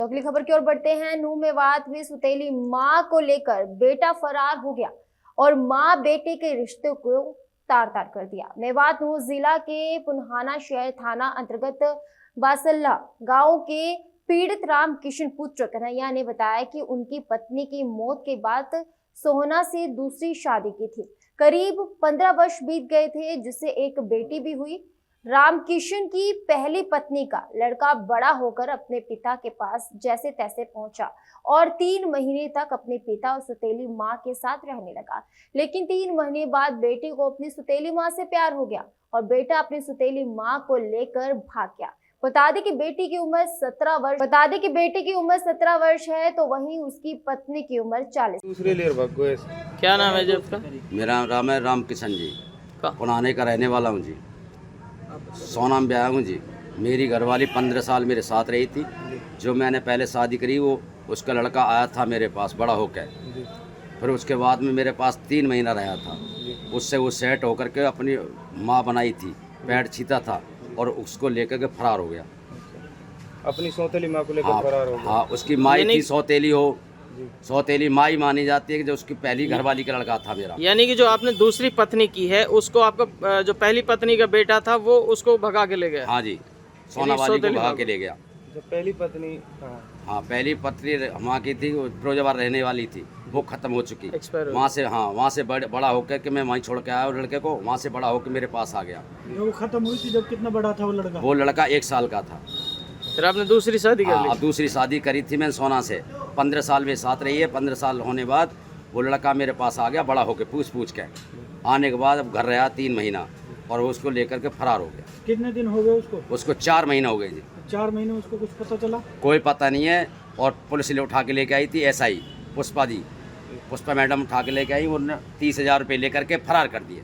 अगली खबर की ओर बढ़ते हैं। नूह मेवात में सुतेली मां को लेकर बेटा फरार हो गया और मां बेटे के रिश्ते को तार तार कर दिया। मेवात नूह जिला के पुन्हाना शहर थाना अंतर्गत बासल्ला गांव के पीड़ित राम किशन पुत्र कन्हैया ने बताया कि उनकी पत्नी की मौत के बाद सोहना से दूसरी शादी की थी। करीब 15 वर्ष बीत गए थे, जिससे एक बेटी भी हुई। रामकिशन की पहली पत्नी का लड़का बड़ा होकर अपने पिता के पास जैसे तैसे पहुंचा और 3 महीने तक अपने पिता और सुतेली मां के साथ रहने लगा। लेकिन 3 महीने बाद बेटे को अपनी सुतेली मां से प्यार हो गया और बेटा अपनी सुतेली मां को लेकर भाग गया। बता दें कि बेटे की उम्र 17 वर्ष है, तो वहीं उसकी पत्नी की उम्र 40। दूसरे लेर भाग गए। क्या नाम है जी आपका? मेरा नाम है राम किशन जी, पुराने का रहने वाला हूँ जी। सोना में ब्याह हूँ जी। मेरी घरवाली 15 साल मेरे साथ रही थी। जो मैंने पहले शादी करी वो उसका लड़का आया था मेरे पास बड़ा होकर। फिर उसके बाद में मेरे पास 3 महीना रहा था। उससे वो सेट होकर के अपनी माँ बनाई थी, पैंट छीता था और उसको लेकर के फरार हो गया। अपनी सौतेली माँ को लेकर फरार हो गया। हाँ, उसकी माई थी सौतेली हो, सौतेली माई मानी जाती है कि जो उसकी पहली घरवाली का लड़का था मेरा। यानी कि जो आपने दूसरी पत्नी की है उसको आपका जो पहली पत्नी का बेटा था वो उसको भगा के ले गया? हाँ जी, सोना वाली को भगा के ले गया। जो पहली पत्नी हाँ, पहली पत्नी वहाँ की थी, फिरोजाबाद रहने वाली थी, वो खत्म हो चुकी। वहाँ से बड़ा होकर के मैं वहीं छोड़ के आया और लड़के को वहाँ से बड़ा होकर मेरे पास आ गया। वो खत्म हुई थी जब कितना बड़ा था वो लड़का? वो लड़का 1 साल का था। फिर आपने दूसरी शादी कर ली? अब दूसरी शादी करी थी मैंने सोना से। 15 साल में साथ रही है। 15 साल होने बाद वो लड़का मेरे पास आ गया बड़ा होकर, पूछ के आने के बाद अब घर रहा 3 महीना और वो उसको लेकर के फरार हो गया। कितने दिन हो गए उसको? उसको 4 महीना हो गए जी। 4 महीने उसको कुछ पता चला? कोई पता नहीं है। और पुलिस ले उठा के लेके आई थी SI पुष्पा मैडम उठा के लेके आई, उन्होंने 30,000 रुपये लेकर के फरार कर दिए।